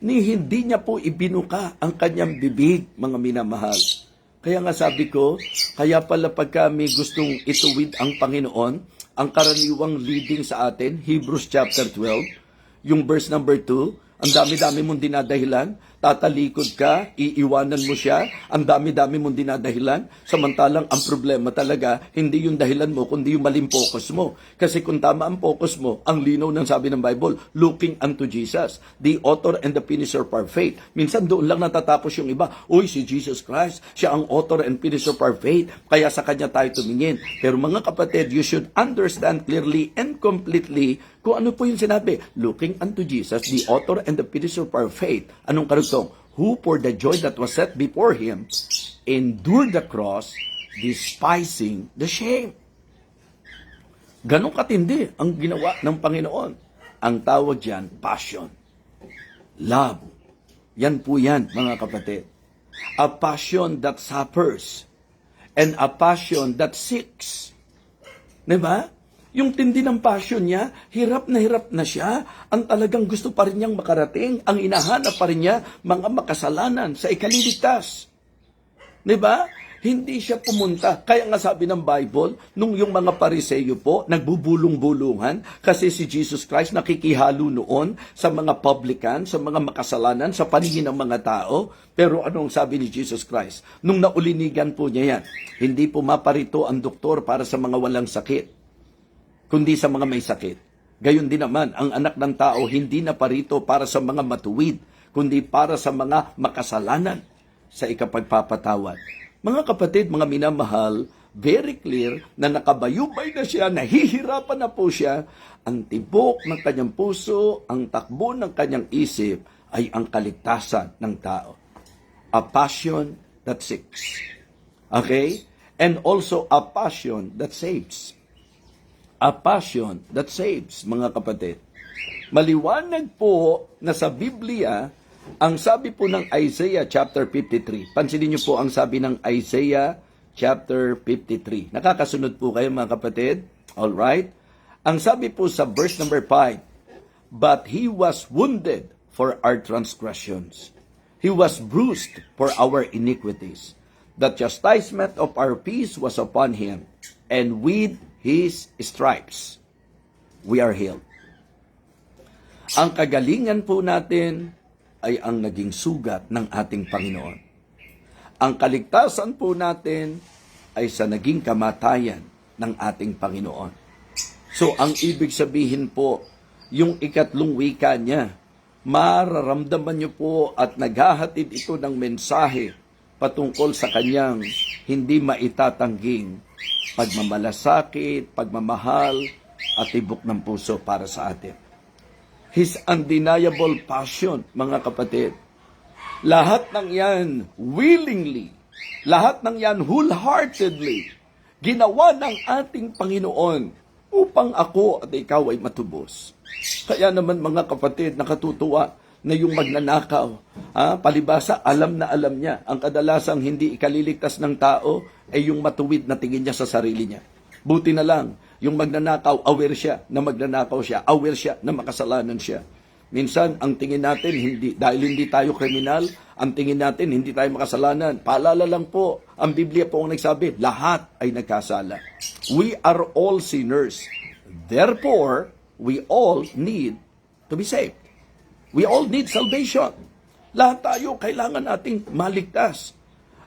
Hindi niya po ibinuka ang kanyang bibig, mga minamahal. Kaya nga sabi ko, kaya pala pag kami gustong ituwid ang Panginoon, ang karaniwang leading sa atin, Hebrews chapter 12, yung verse number 2, ang dami-dami mong dinadahilan, tatalikod ka, iiwanan mo siya, ang dami-dami mong dinadahilan, samantalang ang problema talaga, hindi yung dahilan mo, kundi yung maling focus mo. Kasi kung tama ang focus mo, ang linaw ng sabi ng Bible, looking unto Jesus, the author and the finisher of our faith. Minsan doon lang natatapos yung iba, uy, si Jesus Christ, siya ang author and finisher of our faith, kaya sa kanya tayo tumingin. Pero mga kapatid, you should understand clearly and completely kung ano po yung sinabi, looking unto Jesus, the author and the finisher of our faith. Anong karugtong? Who for the joy that was set before him, endured the cross, despising the shame. Ganon katindi ang ginawa ng Panginoon. Ang tawag diyan, passion. Love. Yan po yan, mga kapatid. A passion that suffers and a passion that seeks. Diba? Yung tindi ng passion niya, hirap na siya. Ang talagang gusto pa rin niyang makarating, ang inahanap pa rin niya, mga makasalanan sa ikaliligtas. Diba? Hindi siya pumunta. Kaya nga sabi ng Bible, nung yung mga Pariseyo po, nagbubulong-bulungan, kasi si Jesus Christ nakikihalo noon sa mga publican, sa mga makasalanan, sa paningin ng mga tao. Pero anong sabi ni Jesus Christ? Nung naulinigan po niya yan, hindi po maparito ang doktor para sa mga walang sakit, kundi sa mga may sakit. Gayon din naman, ang anak ng tao hindi na parito para sa mga matuwid, kundi para sa mga makasalanan sa ikapagpapatawad. Mga kapatid, mga minamahal, very clear na nakabayubay na siya, nahihirapan na po siya, ang tibok ng kanyang puso, ang takbo ng kanyang isip ay ang kaligtasan ng tao. A passion that seeks. Okay? And also a passion that saves. A passion that saves, mga kapatid. Maliwanag po na sa Biblia, ang sabi po ng Isaiah chapter 53. Pansinin niyo po ang sabi ng Isaiah chapter 53. Nakakasunod po kayo, mga kapatid? Alright? Ang sabi po sa verse number 5, but he was wounded for our transgressions. He was bruised for our iniquities. The chastisement of our peace was upon him, and with his stripes, we are healed. Ang kagalingan po natin ay ang naging sugat ng ating Panginoon. Ang kaligtasan po natin ay sa naging kamatayan ng ating Panginoon. So, ang ibig sabihin po, yung ikatlong wika niya, mararamdaman niyo po at naghahatid ito ng mensahe patungkol sa kanyang hindi maitatangging pagmamalasakit, pagmamahal, at tibok ng puso para sa atin. His undeniable passion, mga kapatid. Lahat ng yan willingly, lahat ng yan wholeheartedly, ginawa ng ating Panginoon upang ako at ikaw ay matubos. Kaya naman, mga kapatid, nakatutuwa na yung magnanakaw, palibasa, alam na alam niya. Ang kadalasang hindi ikaliligtas ng tao ay yung matuwid na tingin niya sa sarili niya. Buti na lang, yung magnanakaw, aware siya na magnanakaw siya, aware siya na makasalanan siya. Minsan, ang tingin natin, dahil hindi tayo kriminal, ang tingin natin, hindi tayo makasalanan. Paalala lang po, ang Biblia po ang nagsabi, lahat ay nagkasala. We are all sinners. Therefore, we all need to be saved. We all need salvation. Lahat tayo kailangan nating maligtas.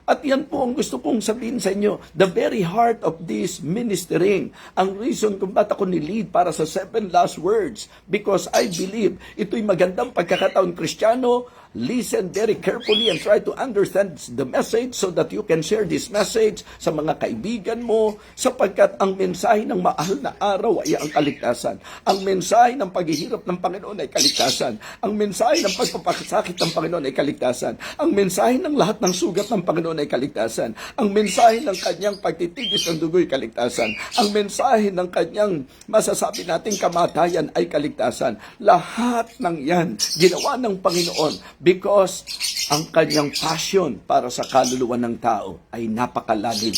At yan po ang gusto kong sabihin sa inyo. The very heart of this ministering. Ang reason kung ba't ako nilid para sa 7 last words. Because I believe ito'y magandang pagkakataon, Kristiyano. Listen very carefully and try to understand the message so that you can share this message sa mga kaibigan mo, sapagkat ang mensahe ng mahal na araw ay ang kaligtasan. Ang mensahe ng paghihirap ng Panginoon ay kaligtasan. Ang mensahe ng pagpapakasakit ng Panginoon ay kaligtasan. Ang mensahe ng lahat ng sugat ng Panginoon ay kaligtasan. Ang mensahe ng kanyang pagtitigis ng dugo'y kaligtasan. Ang mensahe ng kanyang masasabi nating kamatayan ay kaligtasan. Lahat ng yan ginawa ng Panginoon because ang kanyang passion para sa kaluluwa ng tao ay napakalalim.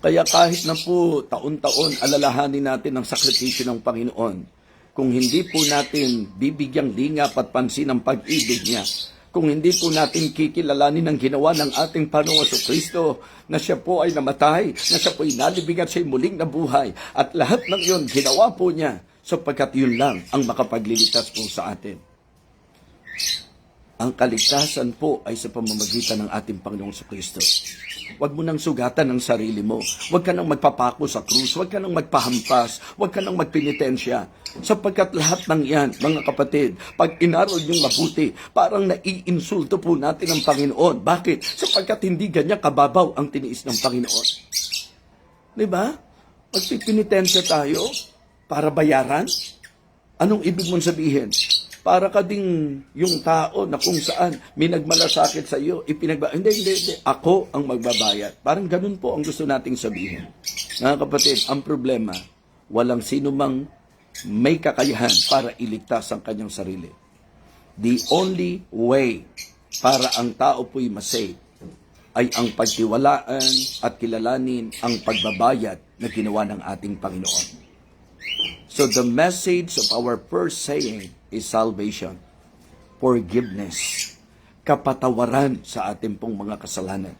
Kaya kahit na po taon-taon alalahanin natin ang sakripisyo ng Panginoon, kung hindi po natin bibigyang lingap at pansin ang pag-ibig niya, kung hindi po natin kikilalanin ang ginawa ng ating Panginoong Kristo, na siya po ay namatay, na siya po ay nalibing at siya'y muling nabuhay, at lahat ng iyon ginawa po niya, sapagkat yun lang ang makapagliligtas po sa atin. Ang kaligtasan po ay sa pamamagitan ng ating Panginoong Kristo. Huwag mo nang sugatan ang sarili mo. Huwag ka nang magpapako sa krus. Huwag ka nang magpahampas. Huwag ka nang magpenitensya. Sapagkat lahat ng yan, mga kapatid, pag inaral niyong mabuti, parang naiinsulto po natin ang Panginoon. Bakit? Sapagkat hindi ganyan kababaw ang tiniis ng Panginoon. Diba? Magpipinitensya tayo para bayaran? Anong ibig mong sabihin? Para ka ding yung tao na kung saan may nagmalasakit sa iyo, hindi. Ako ang magbabayad. Parang ganun po ang gusto nating sabihin. Mga kapatid, ang problema, walang sino mang may kakayahan para iligtas ang kanyang sarili. The only way para ang tao po'y masave ay ang pagtiwalaan at kilalanin ang pagbabayad na ginawa ng ating Panginoon. So the message of our first saying is salvation, forgiveness, kapatawaran sa ating pong mga kasalanan.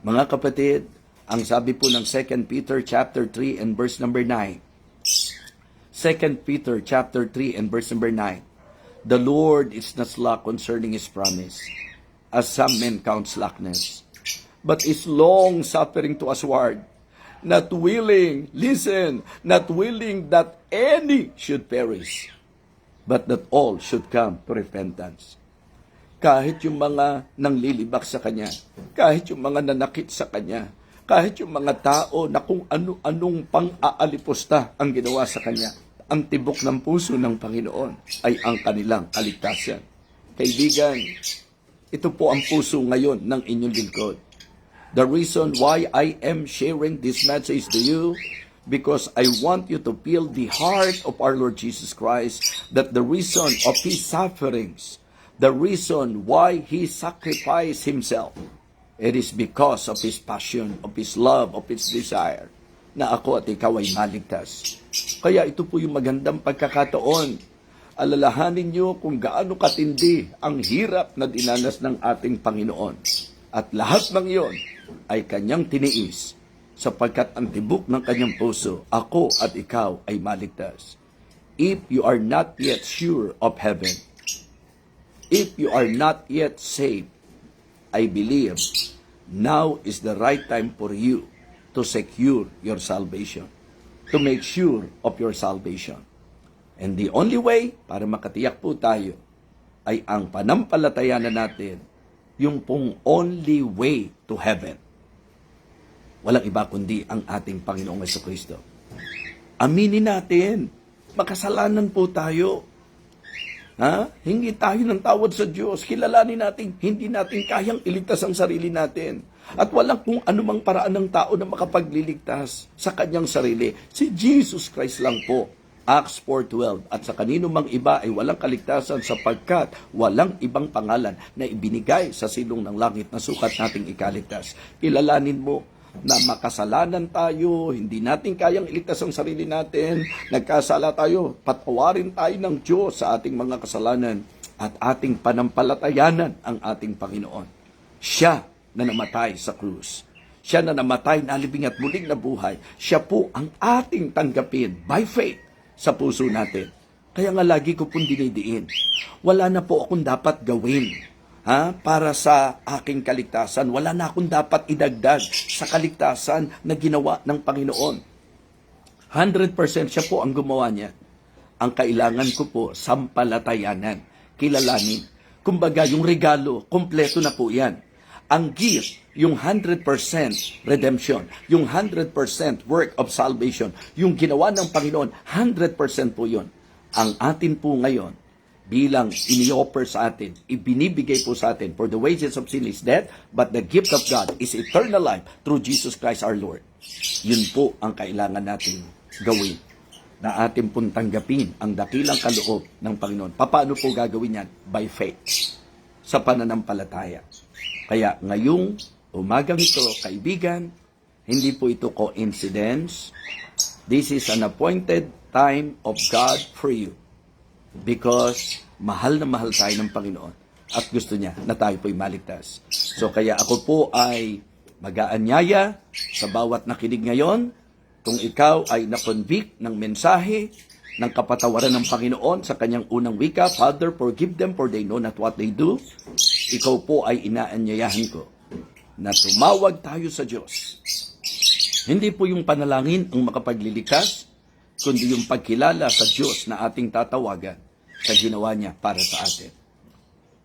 Mga kapatid, ang sabi po ng 2 Peter chapter 3 and verse number 9. 2 Peter chapter 3 and verse number 9. The Lord is not slack concerning His promise, as some men count slackness, but is long suffering to usward, not willing that any should perish, but that all should come to repentance. Kahit yung mga nanglilibak sa Kanya, kahit yung mga nanakit sa Kanya, kahit yung mga tao na kung ano-anong pang-aalipusta ang ginawa sa Kanya, ang tibok ng puso ng Panginoon ay ang kanilang kaligtasan. Kaibigan, ito po ang puso ngayon ng inyong lingkod. The reason why I am sharing this message to you, because I want you to feel the heart of our Lord Jesus Christ, that the reason of His sufferings, the reason why He sacrificed Himself, it is because of His passion, of His love, of His desire, na ako at ikaw ay maligtas. Kaya ito po yung magandang pagkakataon. Alalahanin niyo kung gaano katindi ang hirap na dinanas ng ating Panginoon. At lahat ng iyon ay Kanyang tiniis, sapagkat ang tibok ng Kanyang puso, ako at ikaw ay maligtas. If you are not yet sure of heaven, if you are not yet saved, I believe now is the right time for you to secure your salvation, to make sure of your salvation. And the only way para makatiyak po tayo ay ang panampalatayanan natin, yung pong only way to heaven. Walang iba kundi ang ating Panginoong Jesucristo. Aminin natin, makasalanan po tayo. Hingi tayo ng tawad sa Diyos. Kilalanin natin, hindi natin kayang iligtas ang sarili natin. At walang kung anumang paraan ng tao na makapagliligtas sa kanyang sarili. Si Jesus Christ lang po. Acts 4:12. At sa kanino mang iba ay walang kaligtasan sapagkat walang ibang pangalan na ibinigay sa silong ng langit na sukat nating ikaligtas. Kilalanin mo na makasalanan tayo, hindi natin kayang iligtas ang sarili natin, nagkasala tayo, patawarin tayo ng Diyos sa ating mga kasalanan at ating panampalatayanan ang ating Panginoon. Siya na namatay sa krus. Siya na namatay, nalibing at muling nabuhay. Siya po ang ating tanggapin by faith sa puso natin. Kaya nga lagi ko pong dinidiin, wala na po akong dapat gawin para sa aking kaligtasan. Wala na akong dapat idagdag sa kaligtasan na ginawa ng Panginoon. 100% siya po ang gumawa niya. Ang kailangan ko po, sampalatayanan, kilalanin. Kumbaga, yung regalo, kompleto na po yan. Ang gift, yung 100% redemption, yung 100% work of salvation, yung ginawa ng Panginoon, 100% po yun. Ang atin po ngayon, bilang ini-offer sa atin, ibinibigay po sa atin, for the wages of sin is death, but the gift of God is eternal life through Jesus Christ our Lord. Yun po ang kailangan natin gawin, na atin pong tanggapin ang dakilang kaloob ng Panginoon. Paano po gagawin yan? By faith, sa pananampalataya. Kaya ngayong umagang ito, kaibigan, Hindi po ito coincidence. This is an appointed time of God for you. Because mahal na mahal tayo ng Panginoon. At gusto niya na tayo po'y maligtas. So kaya ako po ay mag-aanyaya sa bawat nakinig ngayon. Kung ikaw ay na-convict ng mensahe, ng kapatawaran ng Panginoon sa kanyang unang wika, Father, forgive them for they know not what they do. Ikaw po ay inaanyayahan ko na tumawag tayo sa Diyos. Hindi po yung panalangin ang makapaglilikas, kundi yung pagkilala sa Diyos na ating tatawagan sa ginawa niya para sa atin.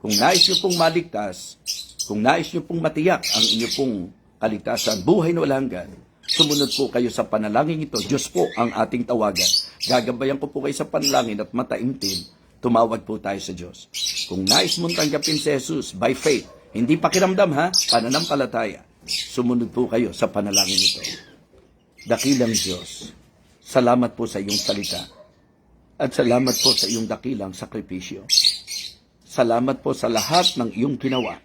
Kung nais niyo pong maligtas, kung nais niyo pong matiyak ang inyo pong kaligtasan, buhay na walang hanggan, sumunod po kayo sa panalangin ito. Diyos po ang ating tawagan. Gagabayan ko po kayo sa panalangin at mataimtim, tumawag po tayo sa Diyos. Kung nais mong tanggapin si Jesus by faith, hindi pakiramdam ha, pananampalataya, sumunod po kayo sa panalangin ito. Dakilang Diyos, salamat po sa iyong salita at salamat po sa iyong dakilang sakripisyo. Salamat po sa lahat ng iyong ginawa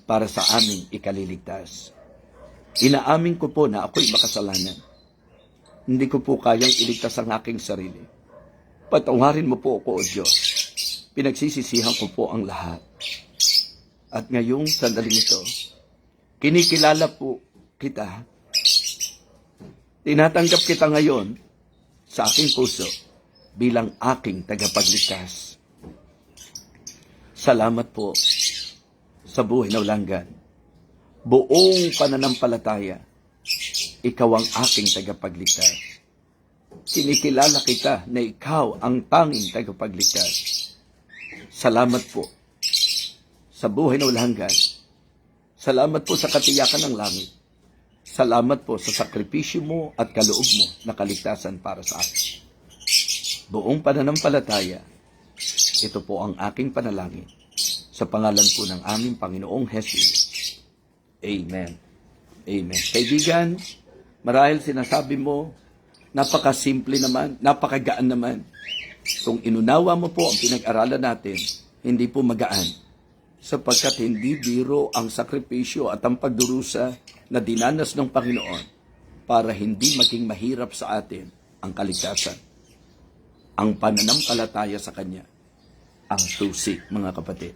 para sa aming ikaliligtas. Inaamin ko po na ako'y makasalanan. Hindi ko po kayang iligtas ang aking sarili. Patawarin mo po ako, O Diyos. Pinagsisisihan ko po ang lahat. At ngayong sandaling ito, kinikilala po kita. Tinatanggap kita ngayon sa aking puso bilang aking tagapagligtas. Salamat po sa buhay na walang hanggan. Buong pananampalataya, ikaw ang aking tagapagligtas. Kinikilala kita na ikaw ang tanging tagapagligtas. Salamat po sa buhay na walang hanggan. Salamat po sa katiyakan ng langit. Salamat po sa sakripisyo mo at kaloob mo na kaligtasan para sa akin. Buong pananampalataya, ito po ang aking panalangin sa pangalan po ng aming Panginoong Jesus. Amen. Amen. Kaibigan, marahil sinasabi mo, napakasimple naman, napakagaan naman. Kung inunawa mo po ang pinag-aralan natin, hindi po magaan. Sapagkat hindi biro ang sakripisyo at ang pagdurusa na dinanas ng Panginoon para hindi maging mahirap sa atin ang kaligtasan. Ang pananampalataya sa Kanya, ang susi, mga kapatid.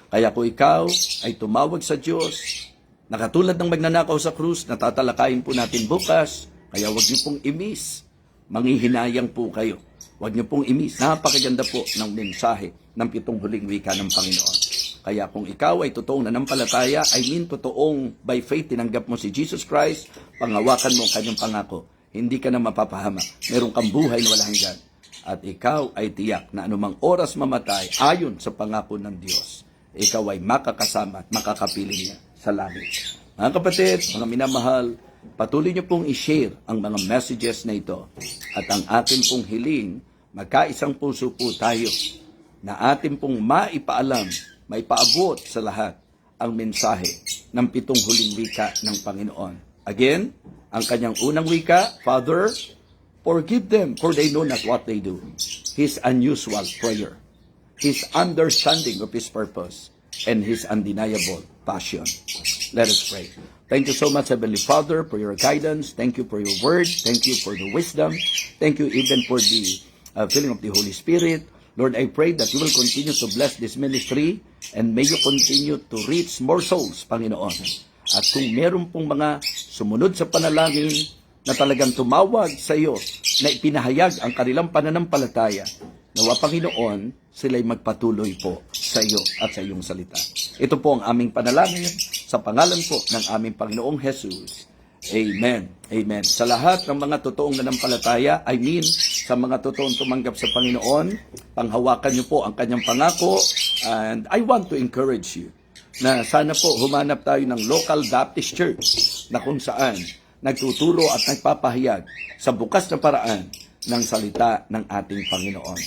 Kaya kung ikaw ay tumawag sa Diyos, na katulad ng magnanakaw sa krus, natatalakayin po natin bukas, kaya huwag niyo pong i-miss. Manghihinayang po kayo. Huwag niyo pong i-miss. Napakaganda po ng mensahe ng 7 huling wika ng Panginoon. Kaya kung ikaw ay totoong nanampalataya, totoong by faith tinanggap mo si Jesus Christ, pangawakan mo ang kanyang pangako. Hindi ka na mapapahamak. Meron kang buhay na walang hanggan. At ikaw ay tiyak na anumang oras mamatay, ayon sa pangako ng Diyos, ikaw ay makakasama at makakapiling niya sa langit. Mga kapatid, mga minamahal, patuloy niyo pong i-share ang mga messages na ito. At ang atin pong hiling, magkaisang puso po tayo na atin pong maipaalam, maipaabot sa lahat ang mensahe ng 7 huling wika ng Panginoon. Again, ang kanyang unang wika, Father, forgive them for they know not what they do. His unusual prayer, His understanding of His purpose, and His undeniable passion. Let us pray. Thank you so much, Heavenly Father, for your guidance. Thank you for your word. Thank you for the wisdom. Thank you even for the filling of the Holy Spirit. Lord, I pray that you will continue to bless this ministry and may you continue to reach more souls, Panginoon. At kung meron pong mga sumunod sa panalangin na talagang tumawag sa iyo, na ipinahayag ang kanilang pananampalataya, nawa, Panginoon, sila'y magpatuloy po sa iyo at sa iyong salita. Ito po ang aming panalangin sa pangalan po ng aming Panginoong Jesus. Amen. Amen. Sa lahat ng mga totoong nanampalataya, sa mga totoong tumanggap sa Panginoon, panghawakan niyo po ang kanyang pangako. And I want to encourage you na sana po humanap tayo ng local Baptist church na kung saan nagtuturo at nagpapahayag sa bukas na paraan ng salita ng ating Panginoon.